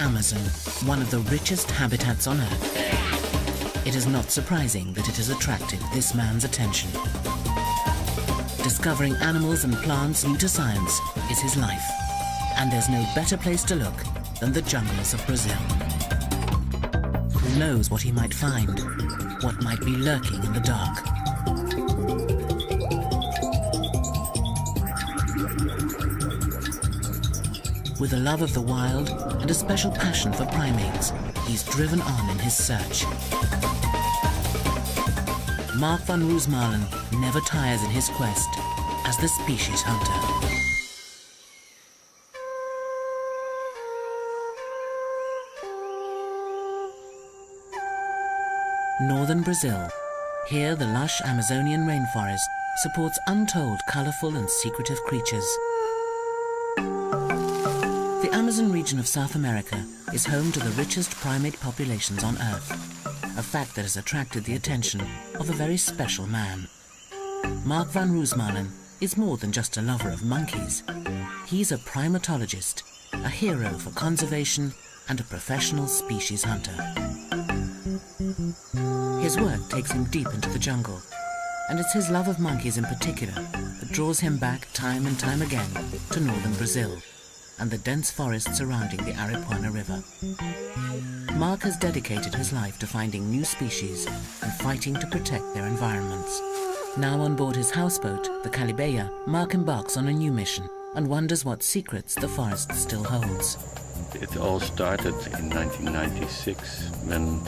Amazon, one of the richest habitats on Earth. It is not surprising that it has attracted this man's attention. Discovering animals and plants new to science is his life, and there's no better place to look than the jungles of Brazil. Who knows what he might find, what might be lurking in the dark. With a love of the wild and a special passion for primates, he's driven on in his search. Mark van Roosmalen never tires in his quest as the species hunter. Northern Brazil. Here the lush Amazonian rainforest supports untold colourful and secretive creatures. The Amazon region of South America is home to the richest primate populations on Earth, a fact that has attracted the attention of a very special man. Mark van Roosmalen is more than just a lover of monkeys. He's a primatologist, a hero for conservation and a professional species hunter. His work takes him deep into the jungle, and it's his love of monkeys in particular that draws him back time and time again to northern Brazil and the dense forest surrounding the Aripuanã River. Mark has dedicated his life to finding new species and fighting to protect their environments. Now on board his houseboat, the Calibeia, Mark embarks on a new mission and wonders what secrets the forest still holds. It all started in 1996 when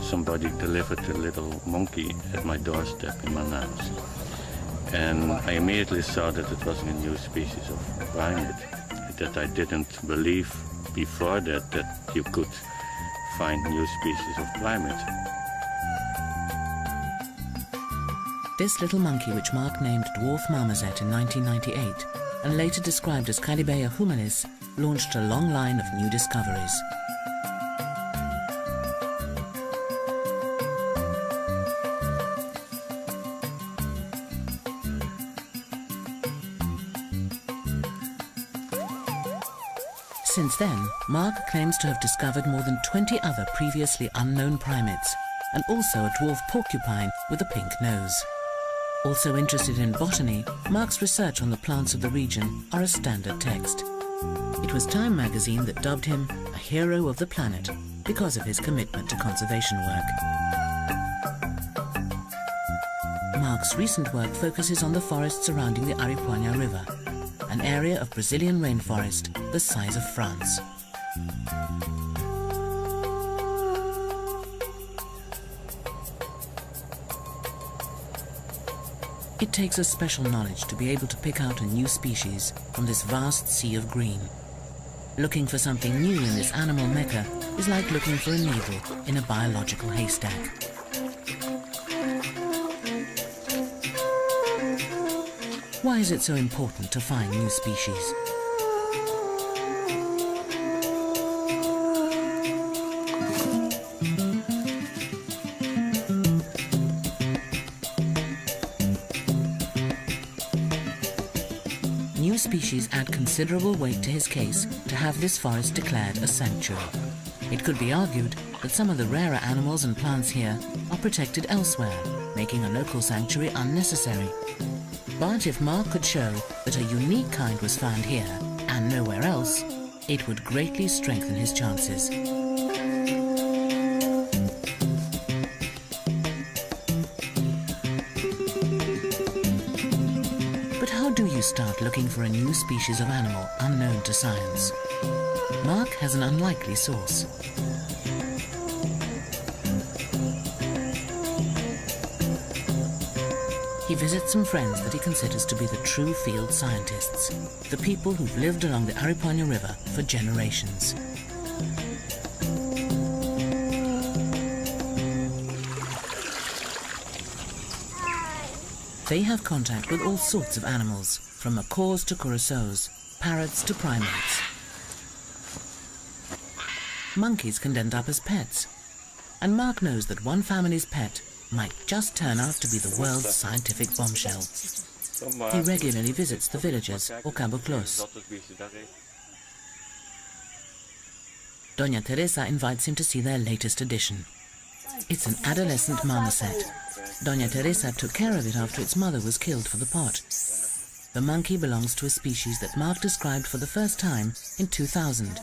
somebody delivered a little monkey at my doorstep in Manaus. And I immediately saw that it was a new species of primate, that I didn't believe before that you could find new species of primate. This little monkey, which Mark named Dwarf Marmoset in 1998 and later described as Calibeia humilis, launched a long line of new discoveries. Since then, Mark claims to have discovered more than 20 other previously unknown primates, and also a dwarf porcupine with a pink nose. Also interested in botany, Mark's research on the plants of the region are a standard text. It was Time magazine that dubbed him a hero of the planet because of his commitment to conservation work. Mark's recent work focuses on the forest surrounding the Aripuanã River, an area of Brazilian rainforest the size of France. It takes a special knowledge to be able to pick out a new species from this vast sea of green. Looking for something new in this animal mecca is like looking for a needle in a biological haystack. Why is it so important to find new species? New species add considerable weight to his case to have this forest declared a sanctuary. It could be argued that some of the rarer animals and plants here are protected elsewhere, making a local sanctuary unnecessary. But if Mark could show that a unique kind was found here and nowhere else, it would greatly strengthen his chances. But how do you start looking for a new species of animal unknown to science? Mark has an unlikely source. He visits some friends that he considers to be the true field scientists, the people who've lived along the Aripuanã River for generations. They have contact with all sorts of animals, from macaws to curassows, parrots to primates. Monkeys can end up as pets, and Mark knows that one family's pet might just turn out to be the world's scientific bombshell. He regularly visits the villages or caboclos. Doña Teresa invites him to see their latest addition. It's an adolescent marmoset. Doña Teresa took care of it after its mother was killed for the pot. The monkey belongs to a species that Mark described for the first time in 2000.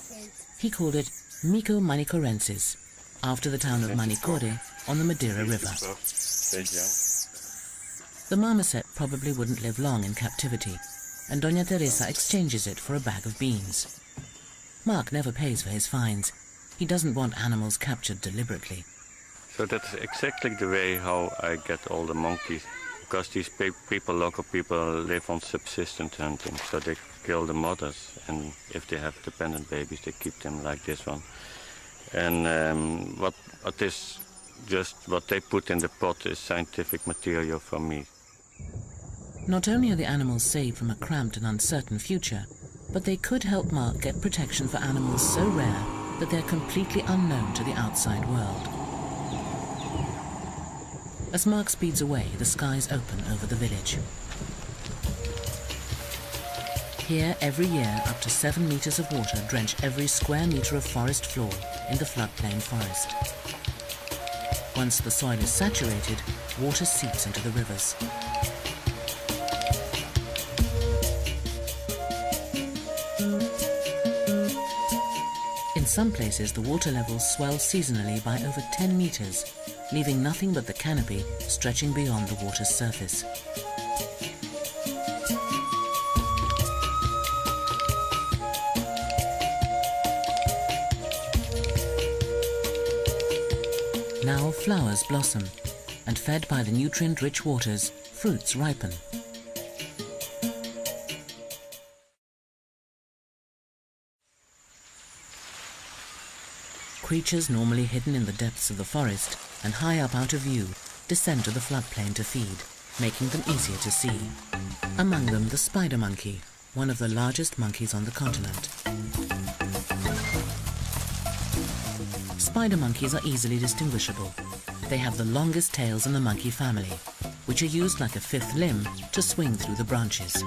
He called it Mico manicorensis, after the town of Manicore on the Madeira River. The marmoset probably wouldn't live long in captivity, and Doña Teresa exchanges it for a bag of beans. Mark never pays for his finds. He doesn't want animals captured deliberately. So that's exactly the way how I get all the monkeys, because these people, local people, live on subsistence hunting, so they kill the mothers, and if they have dependent babies, they keep them like this one. And what is just what they put in the pot is scientific material for me. Not only are the animals saved from a cramped and uncertain future, but they could help Mark get protection for animals so rare that they're completely unknown to the outside world. As Mark speeds away, the skies open over the village. Here, every year, up to 7 meters of water drench every square meter of forest floor in the floodplain forest. Once the soil is saturated, water seeps into the rivers. In some places, the water levels swell seasonally by over 10 meters, leaving nothing but the canopy stretching beyond the water's surface. Now flowers blossom, and fed by the nutrient-rich waters, fruits ripen. Creatures normally hidden in the depths of the forest and high up out of view descend to the floodplain to feed, making them easier to see. Among them, the spider monkey, one of the largest monkeys on the continent. Spider monkeys are easily distinguishable. They have the longest tails in the monkey family, which are used like a fifth limb to swing through the branches.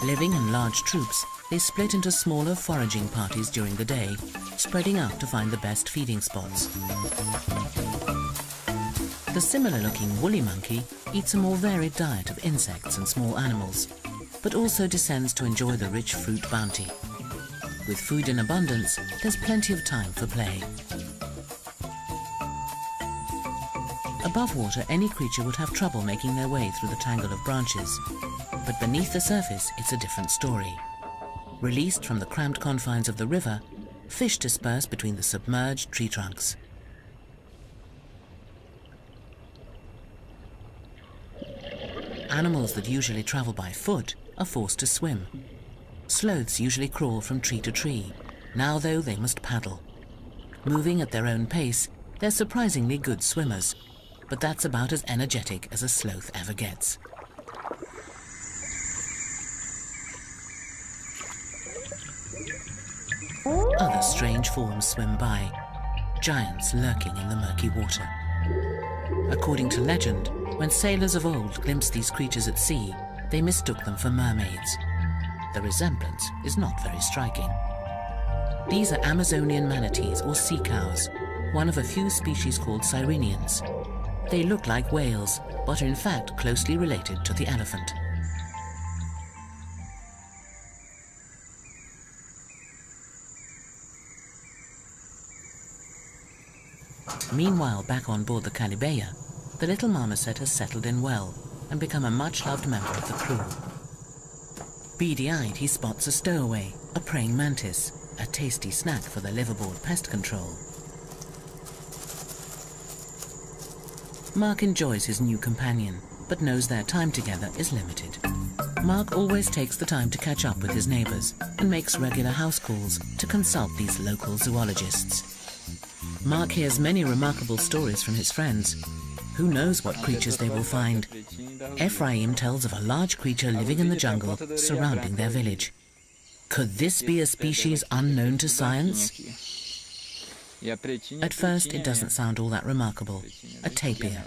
Living in large troops, they split into smaller foraging parties during the day, spreading out to find the best feeding spots. The similar-looking woolly monkey eats a more varied diet of insects and small animals, but also descends to enjoy the rich fruit bounty. With food in abundance, there's plenty of time for play. Above water, any creature would have trouble making their way through the tangle of branches. But beneath the surface, it's a different story. Released from the cramped confines of the river, fish disperse between the submerged tree trunks. Animals that usually travel by foot are forced to swim. Sloths usually crawl from tree to tree. Now, though, they must paddle. Moving at their own pace, they're surprisingly good swimmers, but that's about as energetic as a sloth ever gets. Other strange forms swim by, giants lurking in the murky water. According to legend, when sailors of old glimpsed these creatures at sea, they mistook them for mermaids. The resemblance is not very striking. These are Amazonian manatees or sea cows, one of a few species called sirenians. They look like whales, but are in fact closely related to the elephant. Meanwhile, back on board the Calibeya, the little marmoset has settled in well and become a much-loved member of the crew. Beady-eyed, he spots a stowaway, a praying mantis, a tasty snack for the liveaboard pest control. Mark enjoys his new companion, but knows their time together is limited. Mark always takes the time to catch up with his neighbors and makes regular house calls to consult these local zoologists. Mark hears many remarkable stories from his friends. Who knows what creatures they will find? Ephraim tells of a large creature living in the jungle surrounding their village. Could this be a species unknown to science? At first, it doesn't sound all that remarkable. A tapir.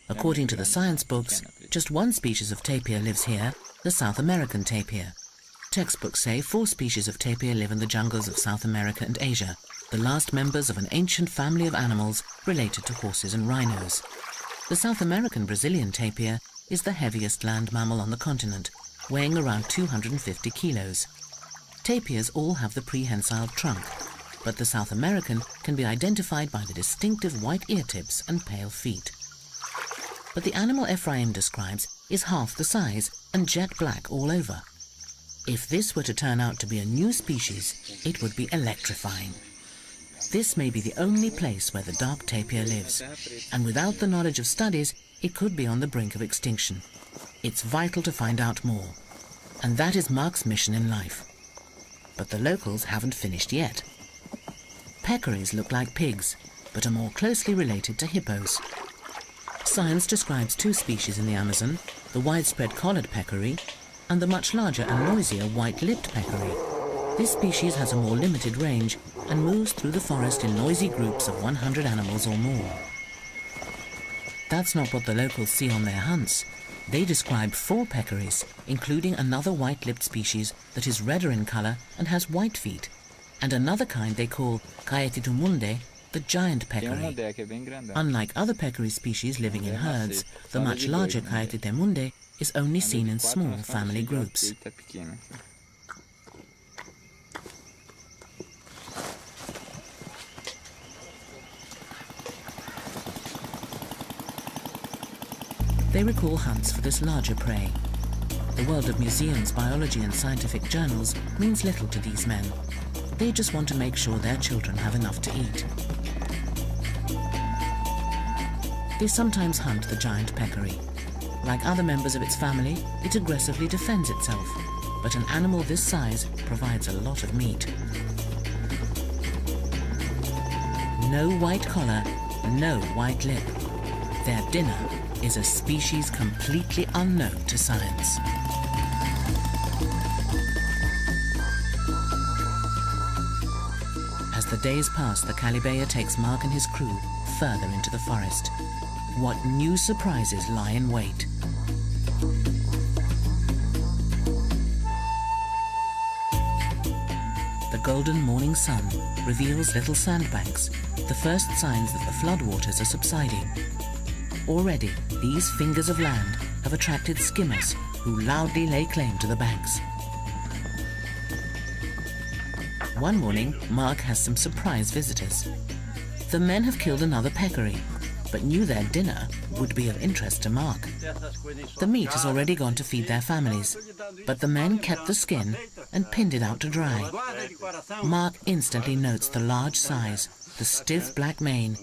According to the science books, just one species of tapir lives here, the South American tapir. Textbooks say 4 species of tapir live in the jungles of South America and Asia, the last members of an ancient family of animals related to horses and rhinos. The South American Brazilian tapir is the heaviest land mammal on the continent, weighing around 250 kilos. Tapirs all have the prehensile trunk, but the South American can be identified by the distinctive white ear tips and pale feet. But the animal Ephraim describes is half the size and jet black all over. If this were to turn out to be a new species, it would be electrifying. This may be the only place where the dark tapir lives, and without the knowledge of studies, it could be on the brink of extinction. It's vital to find out more, and that is Mark's mission in life. But the locals haven't finished yet. Peccaries look like pigs, but are more closely related to hippos. Science describes 2 species in the Amazon, the widespread collared peccary and the much larger and noisier white-lipped peccary. This species has a more limited range and moves through the forest in noisy groups of 100 animals or more. That's not what the locals see on their hunts. They describe 4 peccaries, including another white-lipped species that is redder in color and has white feet, and another kind they call Caetitumunde, the giant peccary. Unlike other peccary species living in herds, the much larger Caetitumunde is only seen in small family groups. They recall hunts for this larger prey. The world of museums, biology and scientific journals means little to these men. They just want to make sure their children have enough to eat. They sometimes hunt the giant peccary. Like other members of its family, it aggressively defends itself, but an animal this size provides a lot of meat. No white collar, no white lip. Their dinner is a species completely unknown to science. As the days pass, the Calibeya takes Mark and his crew further into the forest. What new surprises lie in wait? The golden morning sun reveals little sandbanks, the first signs that the floodwaters are subsiding. Already, these fingers of land have attracted skimmers who loudly lay claim to the banks. One morning, Mark has some surprise visitors. The men have killed another peccary, but knew their dinner would be of interest to Mark. The meat has already gone to feed their families, but the men kept the skin and pinned it out to dry. Mark instantly notes the large size, the stiff black mane,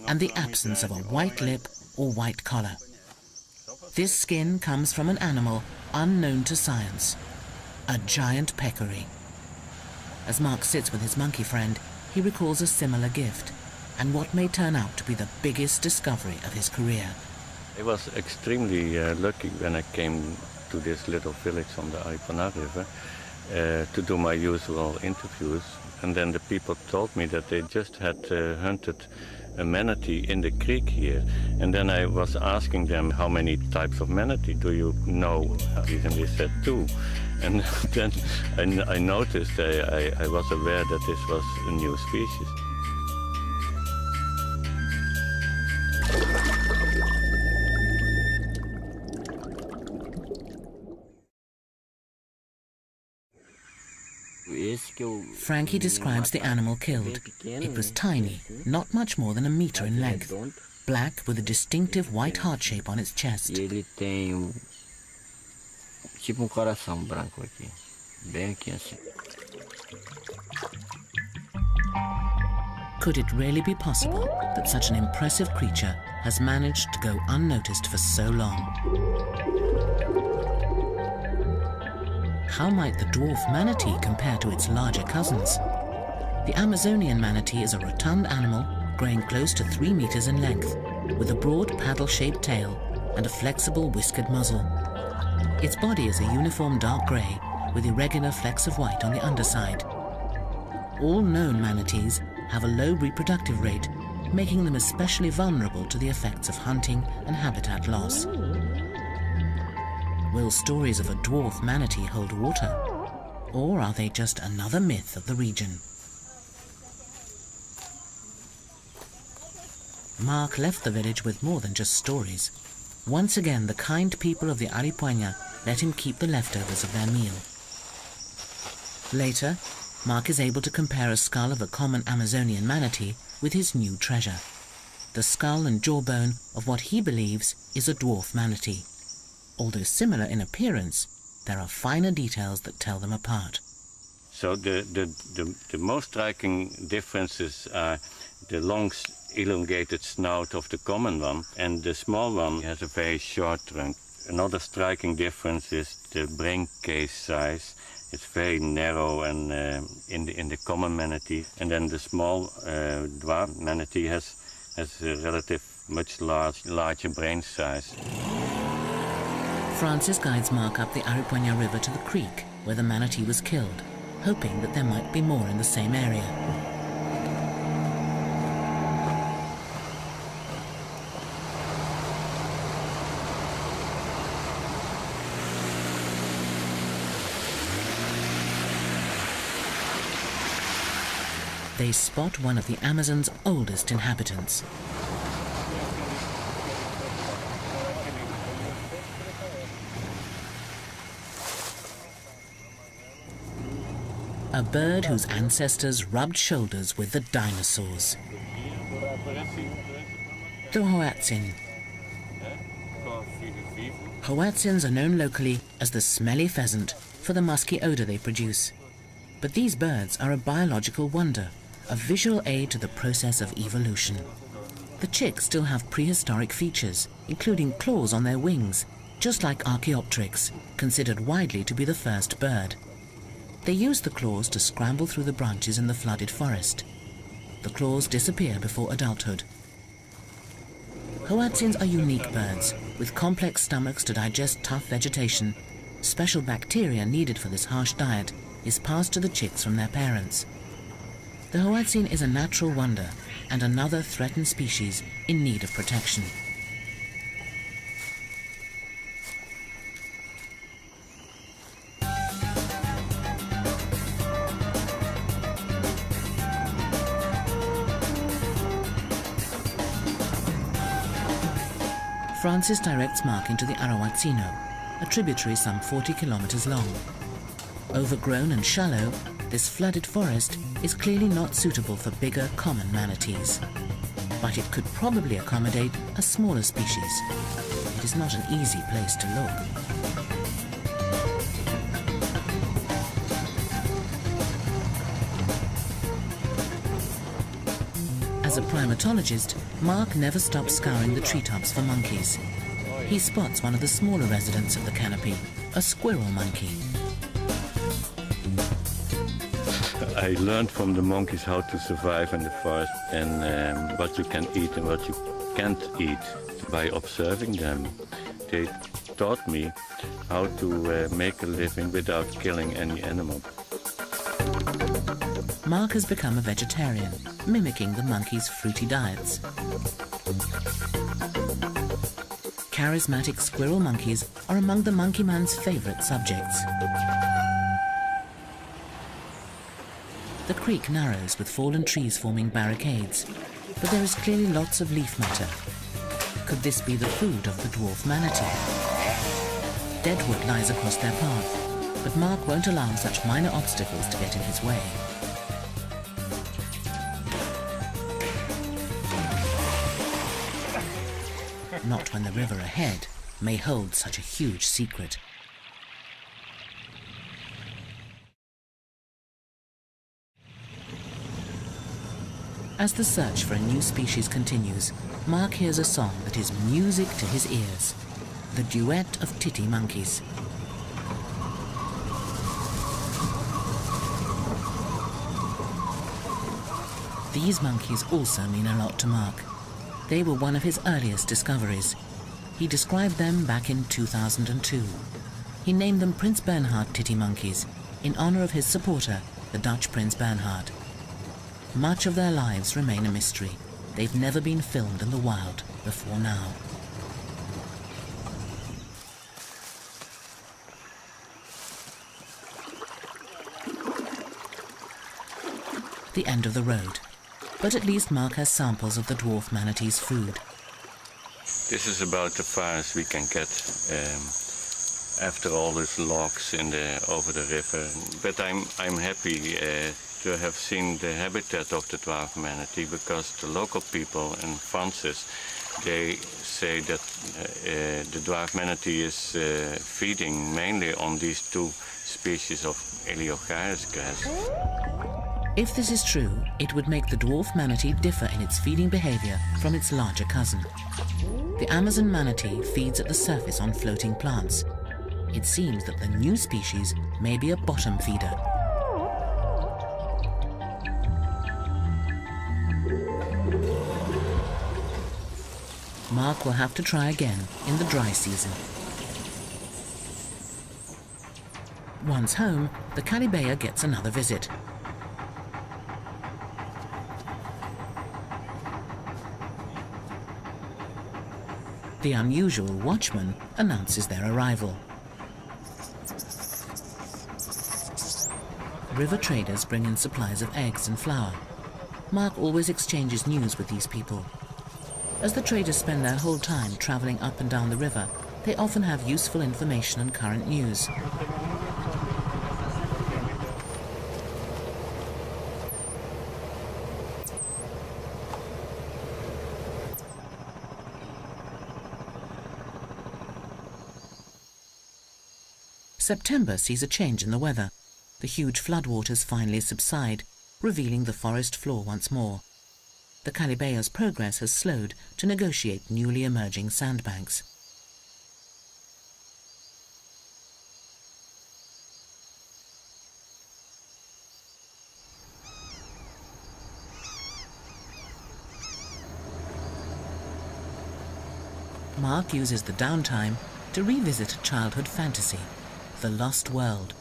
and the absence of a white lip or white collar. This skin comes from an animal unknown to science, a giant peccary. As Mark sits with his monkey friend, he recalls a similar gift, and what may turn out to be the biggest discovery of his career. I was extremely lucky when I came to this little village on the Aripuanã River to do my usual interviews. And then the people told me that they just had hunted a manatee in the creek here. And then I was asking them, how many types of manatee do you know? And they said 2. And then I noticed, I was aware that this was a new species. Frankie describes the animal killed. It was tiny, not much more than a meter in length, black with a distinctive white heart shape on its chest. Could it really be possible that such an impressive creature has managed to go unnoticed for so long? How might the dwarf manatee compare to its larger cousins? The Amazonian manatee is a rotund animal growing close to 3 meters in length, with a broad paddle-shaped tail and a flexible whiskered muzzle. Its body is a uniform dark grey with irregular flecks of white on the underside. All known manatees have a low reproductive rate, making them especially vulnerable to the effects of hunting and habitat loss. Will stories of a dwarf manatee hold water? Or are they just another myth of the region? Mark left the village with more than just stories. Once again, the kind people of the Aripuanã let him keep the leftovers of their meal. Later, Mark is able to compare a skull of a common Amazonian manatee with his new treasure, the skull and jawbone of what he believes is a dwarf manatee. Although similar in appearance, there are finer details that tell them apart. So the most striking differences are the long elongated snout of the common one, and the small one has a very short trunk. Another striking difference is the brain case size. It's very narrow and in the common manatee, and then the small dwarf manatee has a relative much larger brain size. Francis guides Mark up the Aripuanã River to the creek where the manatee was killed, hoping that there might be more in the same area. They spot one of the Amazon's oldest inhabitants. A bird whose ancestors rubbed shoulders with the dinosaurs. The Hoatzin. Hoatzins are known locally as the smelly pheasant for the musky odor they produce. But these birds are a biological wonder, a visual aid to the process of evolution. The chicks still have prehistoric features, including claws on their wings, just like Archaeopteryx, considered widely to be the first bird. They use the claws to scramble through the branches in the flooded forest. The claws disappear before adulthood. Hoatzins are unique birds, with complex stomachs to digest tough vegetation. Special bacteria needed for this harsh diet is passed to the chicks from their parents. The Hoatzin is a natural wonder and another threatened species in need of protection. Francis directs Mark into the Arawatsino, a tributary some 40 kilometers long. Overgrown and shallow, this flooded forest is clearly not suitable for bigger common manatees. But it could probably accommodate a smaller species. It is not an easy place to look. As a primatologist, Mark never stops scouring the treetops for monkeys. He spots one of the smaller residents of the canopy, a squirrel monkey. I learned from the monkeys how to survive in the forest and what you can eat and what you can't eat by observing them. They taught me how to make a living without killing any animal. Mark has become a vegetarian, mimicking the monkeys' fruity diets. Charismatic squirrel monkeys are among the monkey man's favorite subjects. The creek narrows with fallen trees forming barricades, but there is clearly lots of leaf matter. Could this be the food of the dwarf manatee? Dead wood lies across their path, but Mark won't allow such minor obstacles to get in his way. Not when the river ahead may hold such a huge secret. As the search for a new species continues, Mark hears a song that is music to his ears, the duet of titty monkeys. These monkeys also mean a lot to Mark. They were one of his earliest discoveries. He described them back in 2002. He named them Prince Bernhard titty monkeys in honor of his supporter, the Dutch Prince Bernhard. Much of their lives remain a mystery. They've never been filmed in the wild before now. the end of the road. But at least Mark has samples of the dwarf manatee's food. This is about the far as we can get after all these logs over the river. But I'm happy to have seen the habitat of the dwarf manatee, because the local people in Francis, they say that the dwarf manatee is feeding mainly on these two species of Eliocharis grass. If this is true, it would make the dwarf manatee differ in its feeding behavior from its larger cousin. The Amazon manatee feeds at the surface on floating plants. It seems that the new species may be a bottom feeder. Mark will have to try again in the dry season. Once home, the Calibea gets another visit. The unusual watchman announces their arrival. River traders bring in supplies of eggs and flour. Mark always exchanges news with these people. As the traders spend their whole time traveling up and down the river, they often have useful information and current news. September sees a change in the weather. The huge floodwaters finally subside, revealing the forest floor once more. The Calibea's progress has slowed to negotiate newly emerging sandbanks. Mark uses the downtime to revisit a childhood fantasy, the Lost World.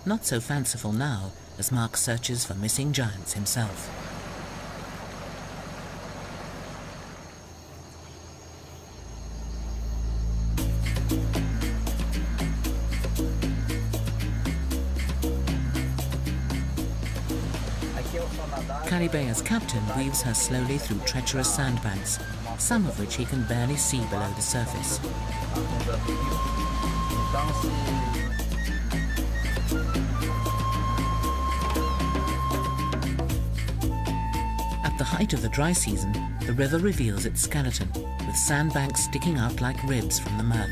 Not so fanciful now as Mark searches for missing giants himself. Calibea's captain weaves her slowly through treacherous sandbanks, some of which he can barely see below the surface. At the height of the dry season, the river reveals its skeleton, with sandbanks sticking out like ribs from the murk.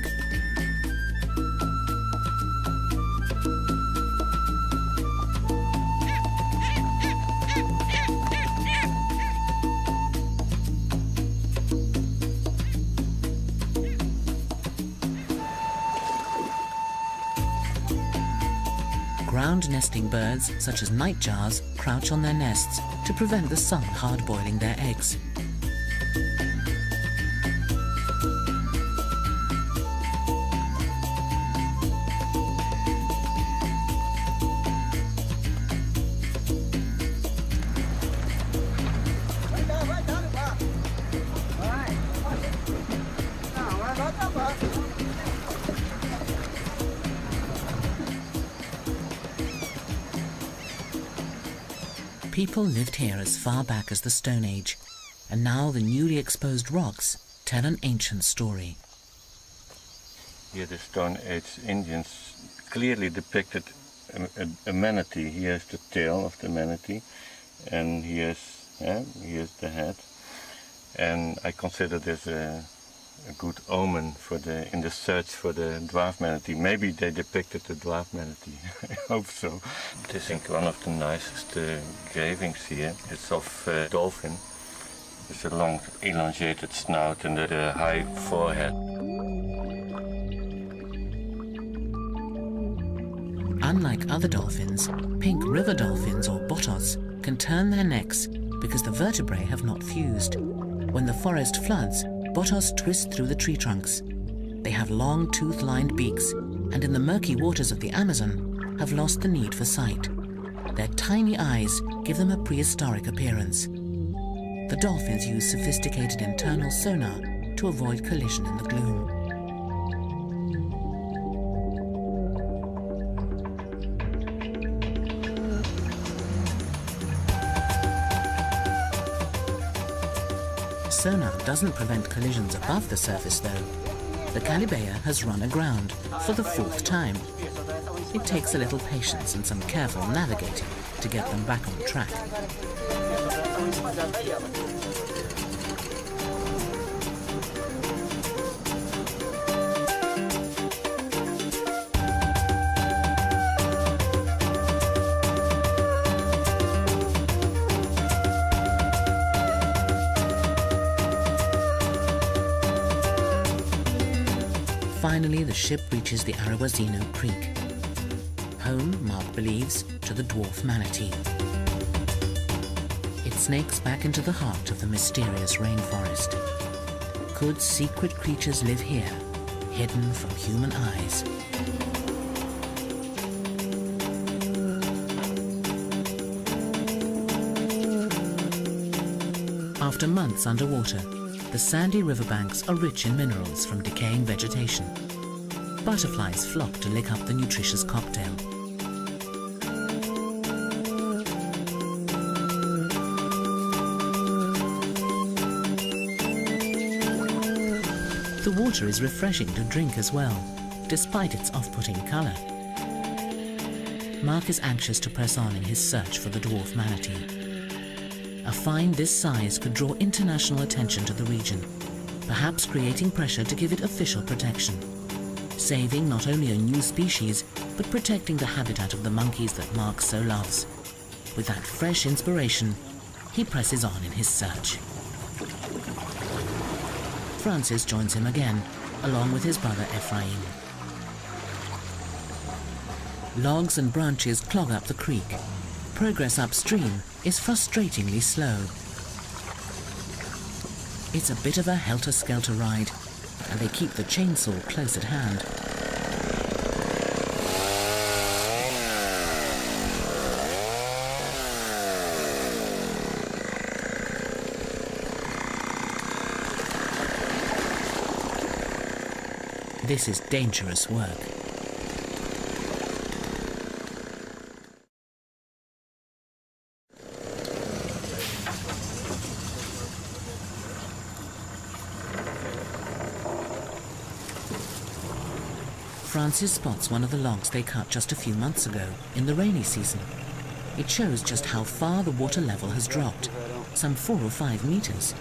Ground-nesting birds, such as nightjars, crouch on their nests to prevent the sun hard-boiling their eggs. People lived here as far back as the Stone Age, and now the newly exposed rocks tell an ancient story. Here the Stone Age Indians clearly depicted a manatee. Here's the tail of the manatee, and here's the head. And I consider this a good omen in the search for the dwarf manatee. Maybe they depicted the dwarf manatee. I hope so. This is one of the nicest engravings here. It's of a dolphin. It's a long, elongated snout and a high forehead. Unlike other dolphins, pink river dolphins or botos can turn their necks because the vertebrae have not fused. When the forest floods, botos twist through the tree trunks. They have long tooth-lined beaks and in the murky waters of the Amazon have lost the need for sight. Their tiny eyes give them a prehistoric appearance. The dolphins use sophisticated internal sonar to avoid collision in the gloom. sonar doesn't prevent collisions above the surface, though. The Calibea has run aground for the 4th time. It takes a little patience and some careful navigating to get them back on track. Finally, the ship reaches the Arowazino Creek. Home, Mark believes, to the dwarf manatee. It snakes back into the heart of the mysterious rainforest. Could secret creatures live here, hidden from human eyes? After months underwater, the sandy riverbanks are rich in minerals from decaying vegetation. Butterflies flock to lick up the nutritious cocktail. The water is refreshing to drink as well, despite its off-putting colour. Mark is anxious to press on in his search for the dwarf manatee. A find this size could draw international attention to the region, perhaps creating pressure to give it official protection, saving not only a new species, but protecting the habitat of the monkeys that Mark so loves. With that fresh inspiration, he presses on in his search. Francis joins him again, along with his brother Ephraim. Logs and branches clog up the creek. Progress upstream is frustratingly slow. It's a bit of a helter-skelter ride, and they keep the chainsaw close at hand. This is dangerous work. Francis spots one of the logs they cut just a few months ago, in the rainy season. It shows just how far the water level has dropped, some 4 or 5 meters.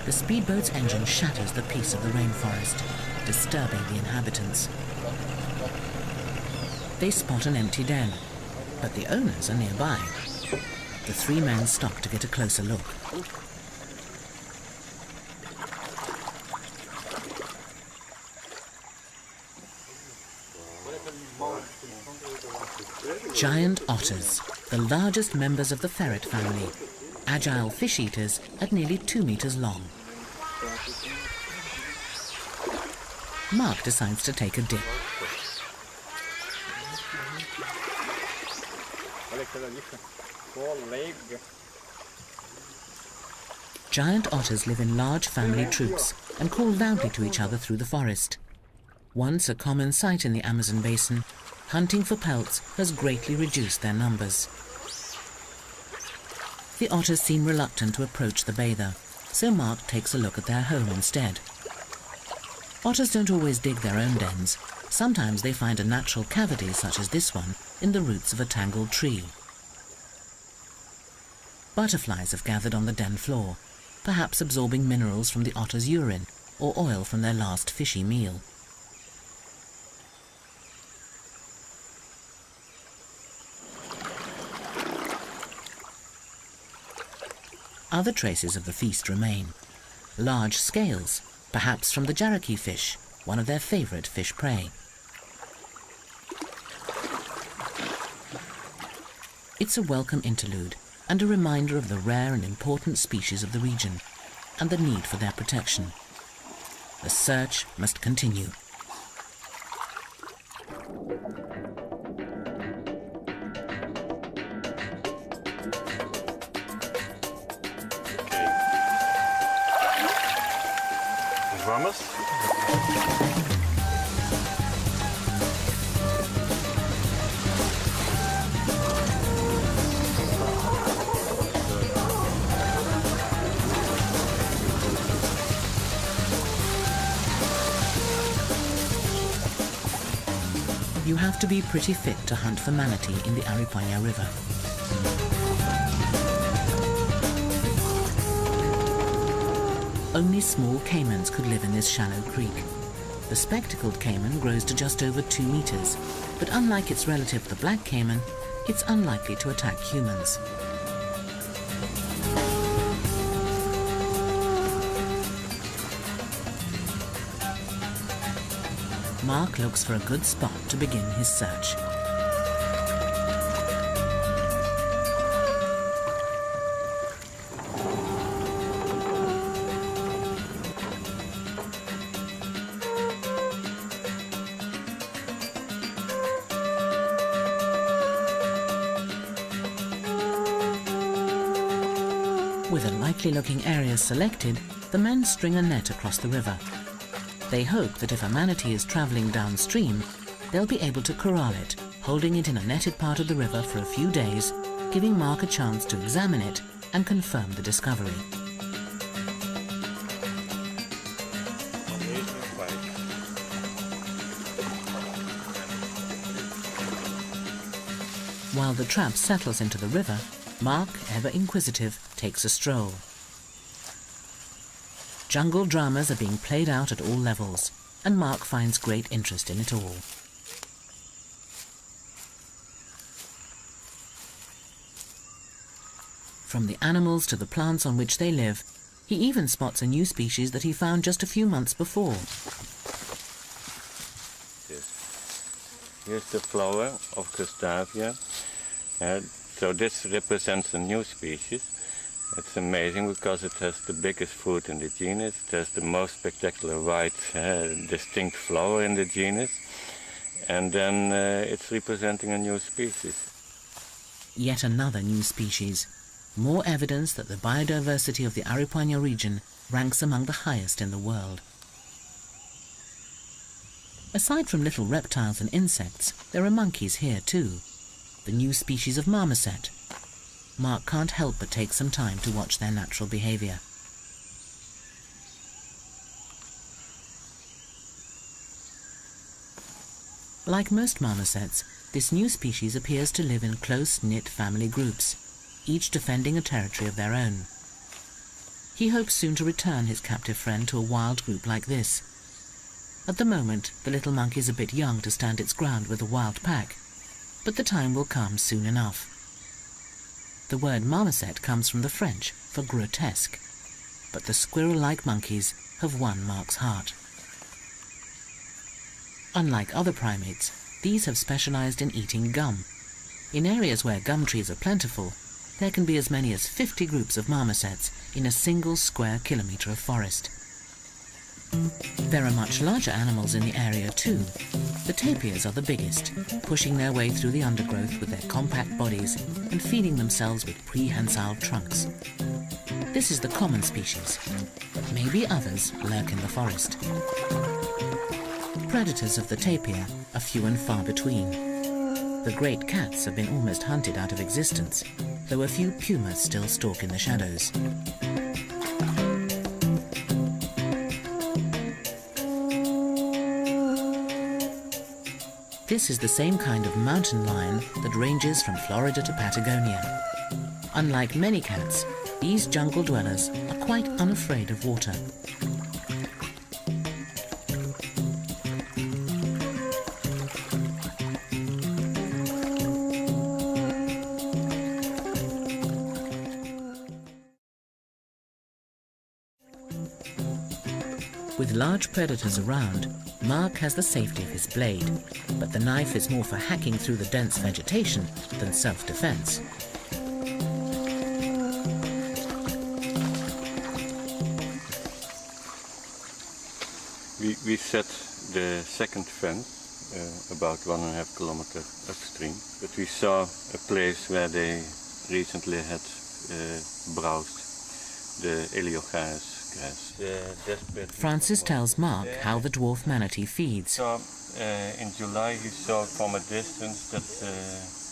The speedboat's engine shatters the peace of the rainforest, disturbing the inhabitants. They spot an empty den, but the owners are nearby. The 3 men stop to get a closer look. Giant otters, the largest members of the ferret family, agile fish eaters at nearly 2 meters long. Mark decides to take a dip. Giant otters live in large family troops and call loudly to each other through the forest. Once a common sight in the Amazon basin, hunting for pelts has greatly reduced their numbers. The otters seem reluctant to approach the bather, so Mark takes a look at their home instead. Otters don't always dig their own dens. Sometimes they find a natural cavity, such as this one, in the roots of a tangled tree. Butterflies have gathered on the den floor, perhaps absorbing minerals from the otter's urine or oil from their last fishy meal. Other traces of the feast remain. Large scales, perhaps from the jarraky fish, one of their favorite fish prey. It's a welcome interlude and a reminder of the rare and important species of the region and the need for their protection. The search must continue. Vamos. you have to be pretty fit to hunt for manatee in the Aripuanã River. Only small caimans could live in this shallow creek. The spectacled caiman grows to just over 2 meters, but unlike its relative the black caiman, it's unlikely to attack humans. Mark looks for a good spot to begin his search. With a likely-looking area selected, the men string a net across the river. They hope that if a manatee is travelling downstream, they'll be able to corral it, holding it in a netted part of the river for a few days, giving Mark a chance to examine it and confirm the discovery. While the trap settles into the river, Mark, ever inquisitive, takes a stroll. Jungle dramas are being played out at all levels, and Mark finds great interest in it all. From the animals to the plants on which they live, he even spots a new species that he found just a few months before. Here's the flower of Gustavia. So this represents a new species. It's amazing because it has the biggest fruit in the genus. It has the most spectacular white, distinct flower in the genus. And then it's representing a new species. Yet another new species. More evidence that the biodiversity of the Aripuanã region ranks among the highest in the world. Aside from little reptiles and insects, there are monkeys here too. The new species of marmoset. Mark can't help but take some time to watch their natural behavior. Like most marmosets, this new species appears to live in close-knit family groups, each defending a territory of their own. He hopes soon to return his captive friend to a wild group like this. At the moment, the little monkey is a bit young to stand its ground with a wild pack, but the time will come soon enough. The word marmoset comes from the French for grotesque, but the squirrel-like monkeys have won Mark's heart. Unlike other primates, these have specialized in eating gum. In areas where gum trees are plentiful, there can be as many as 50 groups of marmosets in a single square kilometre of forest. There are much larger animals in the area too. The tapirs are the biggest, pushing their way through the undergrowth with their compact bodies and feeding themselves with prehensile trunks. This is the common species, but maybe others lurk in the forest. Predators of the tapir are few and far between. The great cats have been almost hunted out of existence, though a few pumas still stalk in the shadows. This is the same kind of mountain lion that ranges from Florida to Patagonia. Unlike many cats, these jungle dwellers are quite unafraid of water. With large predators around, Mark has the safety of his blade, but the knife is more for hacking through the dense vegetation than self-defense. We set the second fence about 1.5 kilometers upstream, but we saw a place where they recently had browsed the Eliogaris grass. Francis tells Mark how the dwarf manatee feeds. So in July he saw from a distance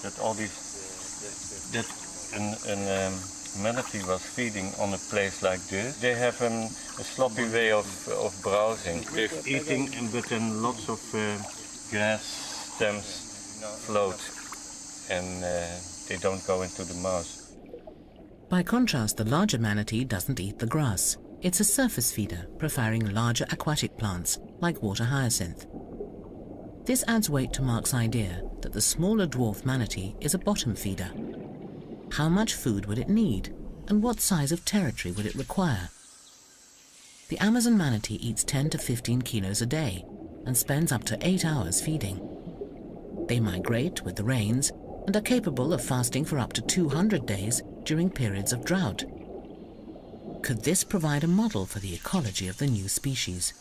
that a manatee was feeding on a place like this. They have a sloppy way of browsing. They're eating, but then lots of grass stems float and they don't go into the mouth. By contrast, the larger manatee doesn't eat the grass. It's a surface feeder, preferring larger aquatic plants like water hyacinth. This adds weight to Mark's idea that the smaller dwarf manatee is a bottom feeder. How much food would it need, and what size of territory would it require? The Amazon manatee eats 10 to 15 kilos a day and spends up to 8 hours feeding. They migrate with the rains and are capable of fasting for up to 200 days during periods of drought. Could this provide a model for the ecology of the new species?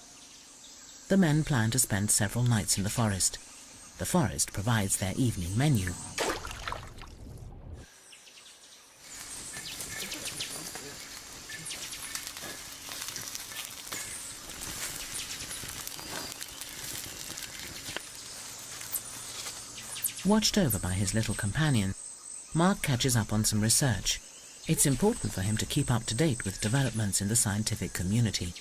The men plan to spend several nights in the forest. The forest provides their evening menu. Watched over by his little companion, Mark catches up on some research. It's important for him to keep up to date with developments in the scientific community.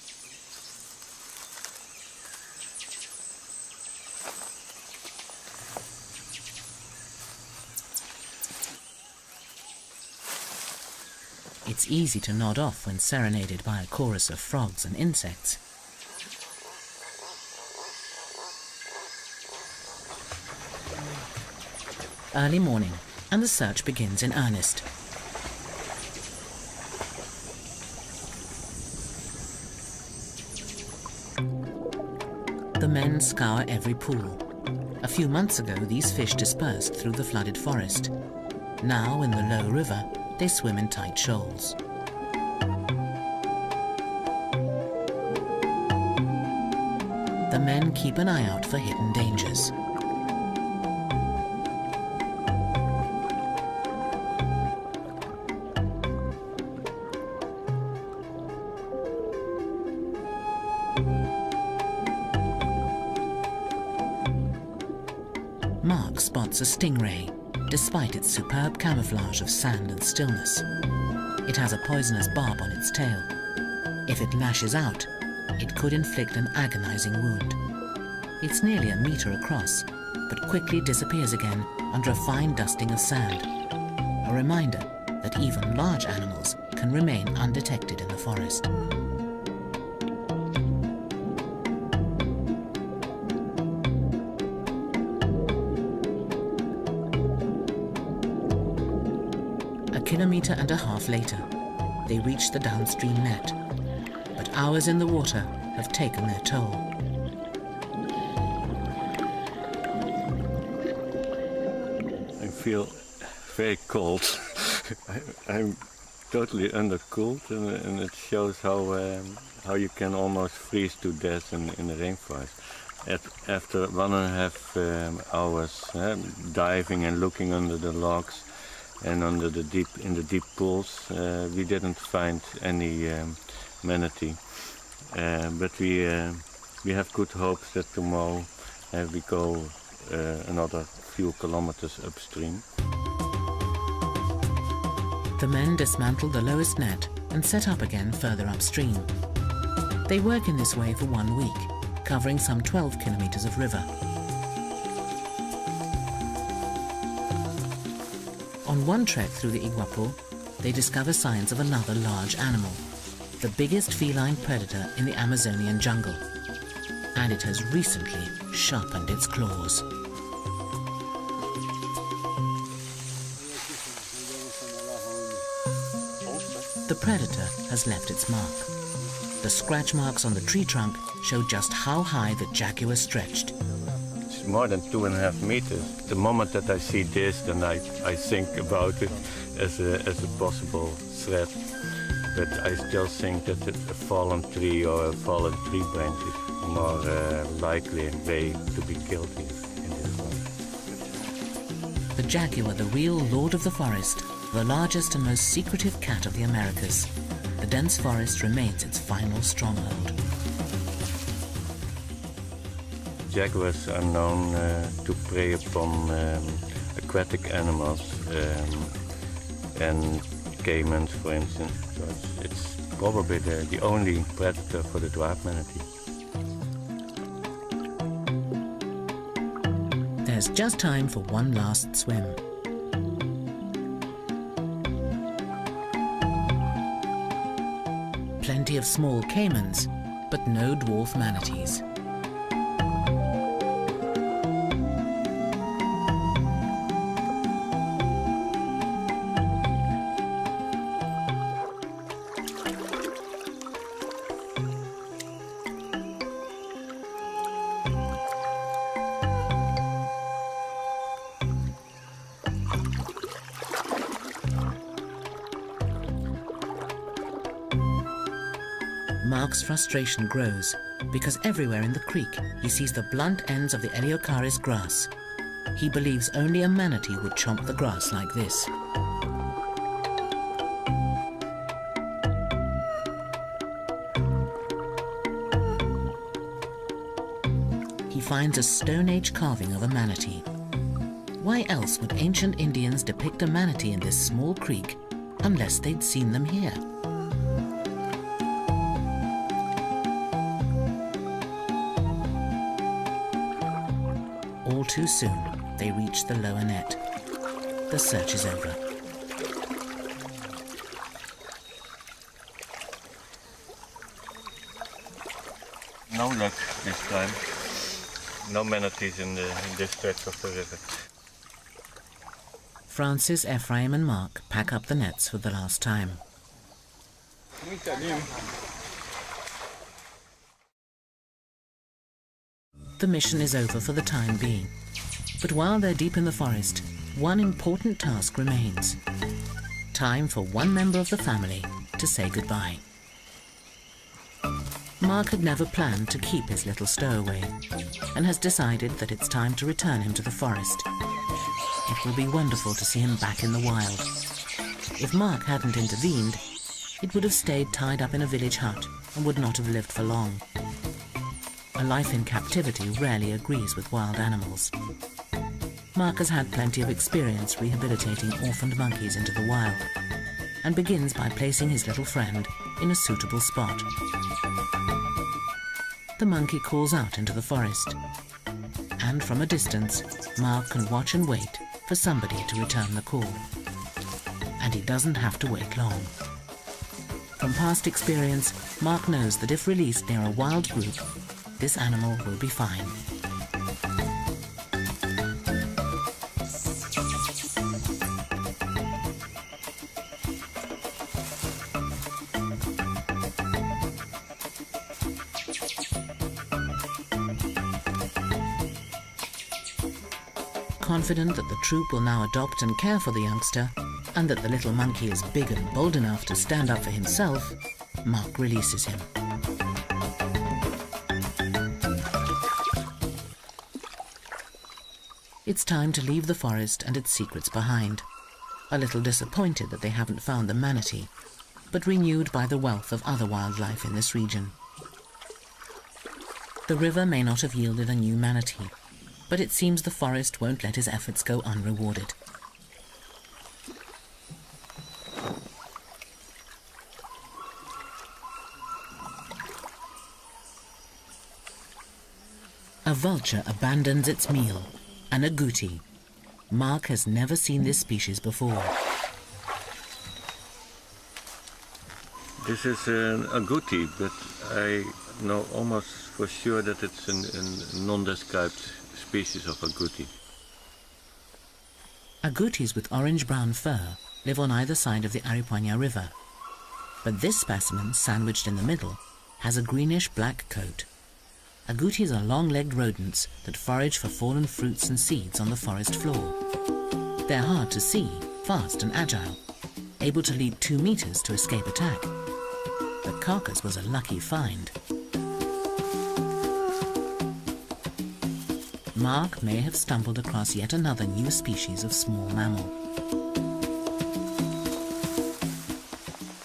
It's easy to nod off when serenaded by a chorus of frogs and insects. Early morning, and the search begins in earnest. The men scour every pool. A few months ago, these fish dispersed through the flooded forest. Now, in the low river, they swim in tight shoals. The men keep an eye out for hidden dangers. Mark spots a stingray, despite its superb camouflage of sand and stillness. It has a poisonous barb on its tail. If it lashes out, it could inflict an agonizing wound. It's nearly a meter across, but quickly disappears again under a fine dusting of sand. A reminder that even large animals can remain undetected in the forest. Kilometre and a half later, they reach the downstream net, but hours in the water have taken their toll. I feel very cold. I'm totally undercooled, and it shows how you can almost freeze to death in the rainforest. After 1.5 hours diving and looking under the logs, and in the deep pools, we didn't find any manatee. But we have good hopes that tomorrow we go another few kilometers upstream. The men dismantle the lowest net and set up again further upstream. They work in this way for 1 week, covering some 12 kilometers of river. On one trek through the Iguapu, they discover signs of another large animal, the biggest feline predator in the Amazonian jungle. And it has recently sharpened its claws. The predator has left its mark. The scratch marks on the tree trunk show just how high the jaguar stretched. It's more than 2.5 meters. The moment that I see this, then I think about it as a possible threat. But I still think that a fallen tree or a fallen tree branch is more likely way to be killed in this one. The jaguar, the real lord of the forest, the largest and most secretive cat of the Americas. The dense forest remains its final stronghold. Jaguars are known to prey upon aquatic animals and caimans, for instance. So it's probably the only predator for the dwarf manatee. has just time for one last swim. Plenty of small caimans, but no dwarf manatees. Mark's frustration grows because everywhere in the creek he sees the blunt ends of the Eleocharis grass. He believes only a manatee would chomp the grass like this. He finds a Stone Age carving of a manatee. Why else would ancient Indians depict a manatee in this small creek unless they'd seen them here? All too soon, they reach the lower net. The search is over. No luck this time. No manatees in this stretch of the river. Francis, Ephraim and Mark pack up the nets for the last time. The mission is over for the time being. But while they're deep in the forest, one important task remains. Time for one member of the family to say goodbye. Mark had never planned to keep his little stowaway and has decided that it's time to return him to the forest. It will be wonderful to see him back in the wild. If Mark hadn't intervened, it would have stayed tied up in a village hut and would not have lived for long. A life in captivity rarely agrees with wild animals. Mark has had plenty of experience rehabilitating orphaned monkeys into the wild and begins by placing his little friend in a suitable spot. The monkey calls out into the forest, and from a distance, Mark can watch and wait for somebody to return the call. And he doesn't have to wait long. From past experience, Mark knows that if released near a wild group, this animal will be fine. Confident that the troop will now adopt and care for the youngster, and that the little monkey is big and bold enough to stand up for himself, Mark releases him. It's time to leave the forest and its secrets behind, a little disappointed that they haven't found the manatee, but renewed by the wealth of other wildlife in this region. The river may not have yielded a new manatee, but it seems the forest won't let his efforts go unrewarded. A vulture abandons its meal, an agouti. Mark has never seen this species before. This is an agouti, but I know almost for sure that it's a non-described species of agouti. Agoutis with orange-brown fur live on either side of the Aripuanã River, but this specimen, sandwiched in the middle, has a greenish-black coat. Agoutis are long-legged rodents that forage for fallen fruits and seeds on the forest floor. They're hard to see, fast and agile, able to leap 2 meters to escape attack. The carcass was a lucky find. Mark may have stumbled across yet another new species of small mammal.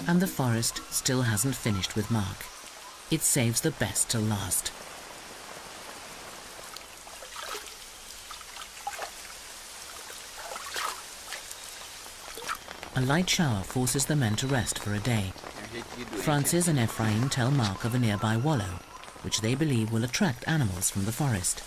And the forest still hasn't finished with Mark. It saves the best till last. A light shower forces the men to rest for a day. Francis and Ephraim tell Mark of a nearby wallow, which they believe will attract animals from the forest.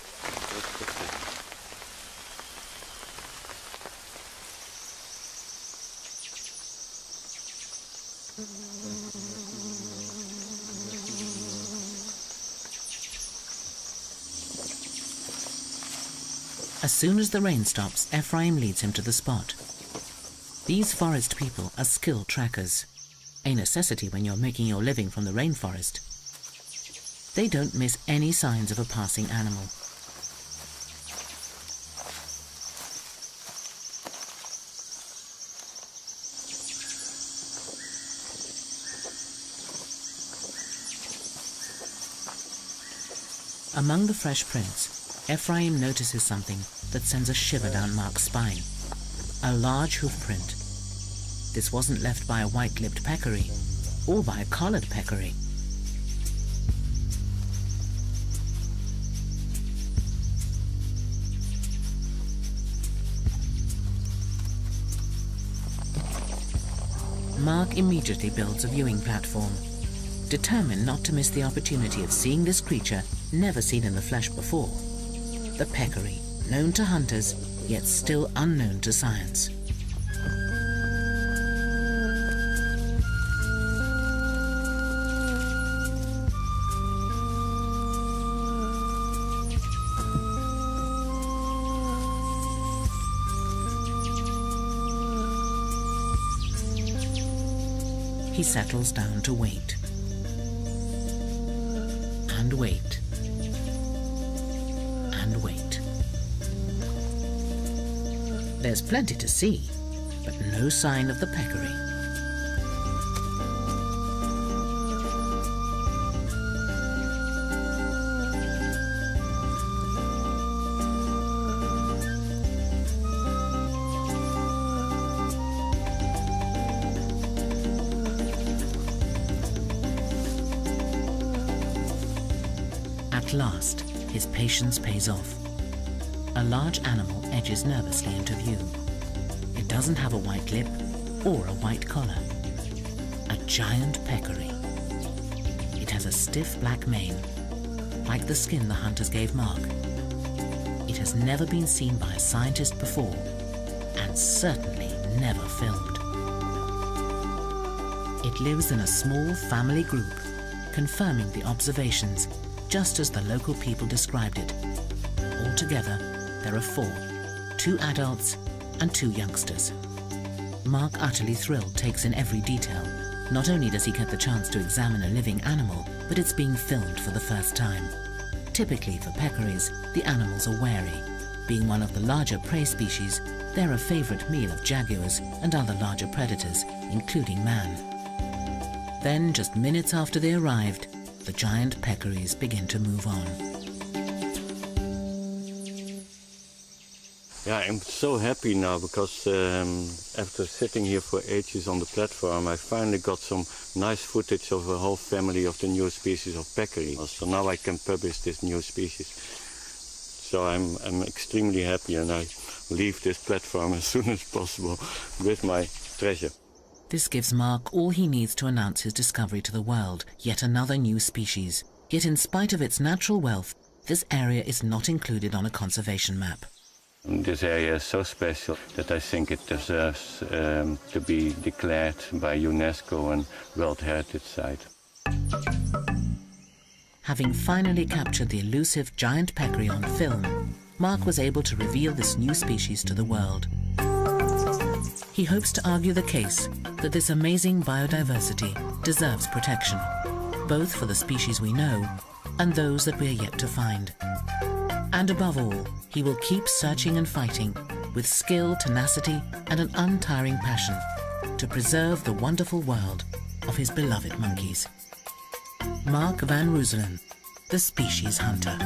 As soon as the rain stops, Ephraim leads him to the spot. These forest people are skilled trackers, a necessity when you're making your living from the rainforest. They don't miss any signs of a passing animal. Among the fresh prints, Ephraim notices something that sends a shiver down Mark's spine. A large hoof print. This wasn't left by a white-lipped peccary, or by a collared peccary. Mark immediately builds a viewing platform, determined not to miss the opportunity of seeing this creature never seen in the flesh before. The peccary, known to hunters, yet still unknown to science. He settles down to wait. And wait. And wait. There's plenty to see, but no sign of the peccary. At last, his patience pays off. A large animal edges nervously into view. It doesn't have a white lip or a white collar. A giant peccary. It has a stiff black mane, like the skin the hunters gave Mark. It has never been seen by a scientist before, and certainly never filmed. It lives in a small family group, confirming the observations just as the local people described it. Altogether, there are 4, 2 adults and 2 youngsters. Mark, utterly thrilled, takes in every detail. Not only does he get the chance to examine a living animal, but it's being filmed for the first time. Typically for peccaries, the animals are wary. Being one of the larger prey species, they're a favorite meal of jaguars and other larger predators, including man. Then, just minutes after they arrived, the giant peccaries begin to move on. Yeah, I'm so happy now because after sitting here for ages on the platform, I finally got some nice footage of a whole family of the new species of peccary. So now I can publish this new species. So I'm extremely happy, and I leave this platform as soon as possible with my treasure. This gives Mark all he needs to announce his discovery to the world, yet another new species. Yet in spite of its natural wealth, this area is not included on a conservation map. This area is so special that I think it deserves to be declared by UNESCO and World Heritage Site. Having finally captured the elusive giant peccary on film, Mark was able to reveal this new species to the world. He hopes to argue the case that this amazing biodiversity deserves protection, both for the species we know and those that we are yet to find. And above all, he will keep searching and fighting with skill, tenacity, and an untiring passion to preserve the wonderful world of his beloved monkeys. Mark van Rooselen, the species hunter.